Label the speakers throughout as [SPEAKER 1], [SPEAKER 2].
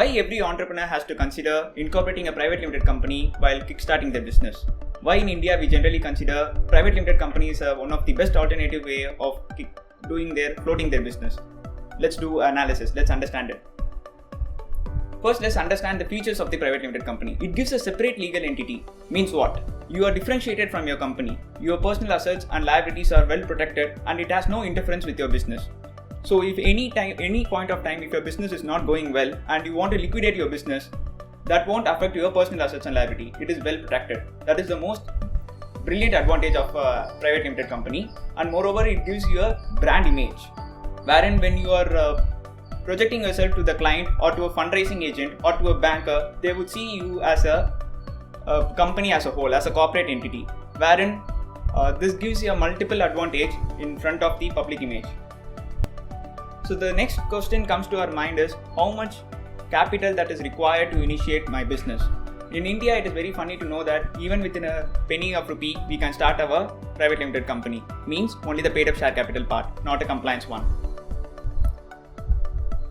[SPEAKER 1] Why every entrepreneur has to consider incorporating a private limited company while kickstarting their business? Why in India we generally consider private limited companies one of the best alternative way of floating their business? Let's do analysis. Let's understand it. First, let's understand the features of the private limited company. It gives a separate legal entity. Means what? You are differentiated from your company. Your personal assets and liabilities are well protected and it has no interference with your business. So if any point of time, if your business is not going well and you want to liquidate your business, that won't affect your personal assets and liability. It is well protected. That is the most brilliant advantage of a private limited company. And moreover, it gives you a brand image, wherein when you are projecting yourself to the client or to a fundraising agent or to a banker, they would see you as a company as a whole, as a corporate entity, wherein this gives you a multiple advantage in front of the public image. So the next question comes to our mind is how much capital that is required to initiate my business. In India, it is very funny to know that even within a penny of rupee, we can start our private limited company. Means only the paid up share capital part, not a compliance one.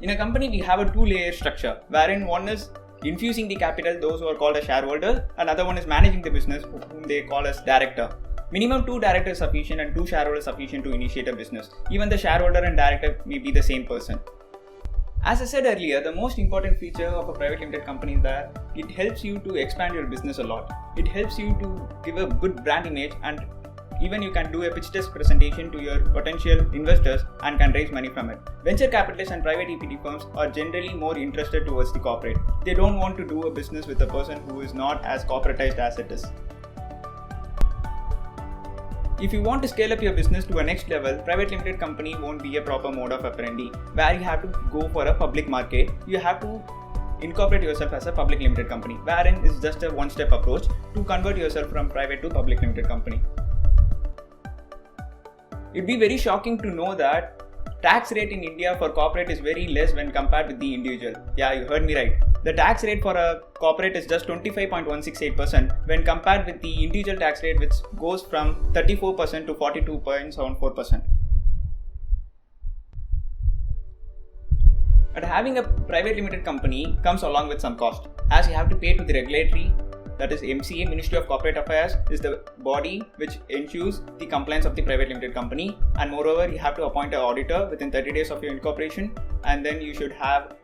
[SPEAKER 1] In a company, we have a two-layer structure, wherein one is infusing the capital, those who are called as shareholders, and another one is managing the business, whom they call as director. Minimum 2 directors sufficient and 2 shareholders sufficient to initiate a business. Even the shareholder and director may be the same person. As I said earlier, the most important feature of a private limited company is that it helps you to expand your business a lot. It helps you to give a good brand image, and even you can do a pitch test presentation to your potential investors and can raise money from it. Venture capitalists and private equity firms are generally more interested towards the corporate. They don't want to do a business with a person who is not as corporatized as it is. If you want to scale up your business to a next level, private limited company won't be a proper mode of operandi where you have to go for a public market. You have to incorporate yourself as a public limited company, wherein it's just a one-step approach to convert yourself from private to public limited company. It'd be very shocking to know that tax rate in India for corporate is very less when compared with the individual. Yeah, you heard me right. The tax rate for a corporate is just 25.168% when compared with the individual tax rate, which goes from 34% to 42.74%. But having a private limited company comes along with some cost, as you have to pay to the regulatory, that is MCA, Ministry of Corporate Affairs, is the body which ensures the compliance of the private limited company, and moreover you have to appoint an auditor within 30 days of your incorporation, and then you should have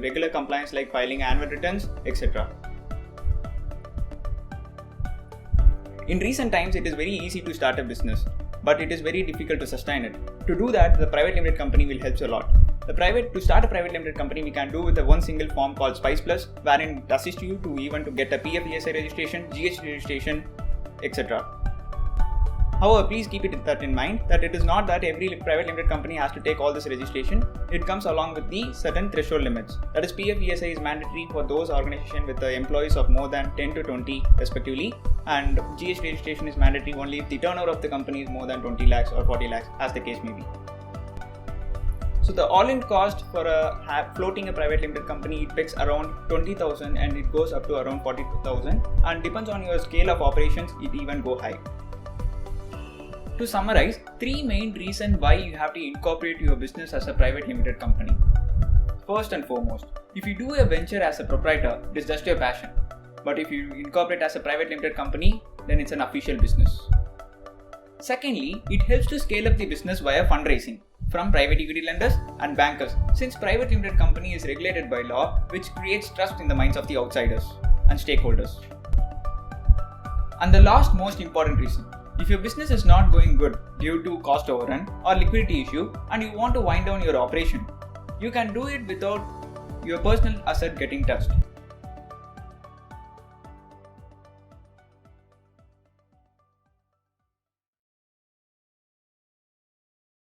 [SPEAKER 1] regular compliance like filing annual returns, etc. In recent times, it is very easy to start a business, but it is very difficult to sustain it. To do that, the private limited company will help you a lot. To start a private limited company, we can do with one single form called Spice Plus, wherein it assists you to get a PFESI registration, GST registration, etc. However, please keep that in mind that it is not that every private limited company has to take all this registration. It comes along with the certain threshold limits. That is, PFESI is mandatory for those organizations with the employees of more than 10 to 20 respectively, and GST registration is mandatory only if the turnover of the company is more than 20 lakhs or 40 lakhs, as the case may be. So the all-in cost for floating a private limited company, it picks around 20,000 and it goes up to around 42,000, and depends on your scale of operations, it even go high. To summarize, 3 main reasons why you have to incorporate your business as a private limited company. First and foremost, if you do a venture as a proprietor, it is just your passion. But if you incorporate as a private limited company, then it's an official business. Secondly, it helps to scale up the business via fundraising from private equity lenders and bankers, since private limited company is regulated by law, which creates trust in the minds of the outsiders and stakeholders. And the last most important reason, if your business is not going good due to cost overrun or liquidity issue and you want to wind down your operation, you can do it without your personal asset getting touched.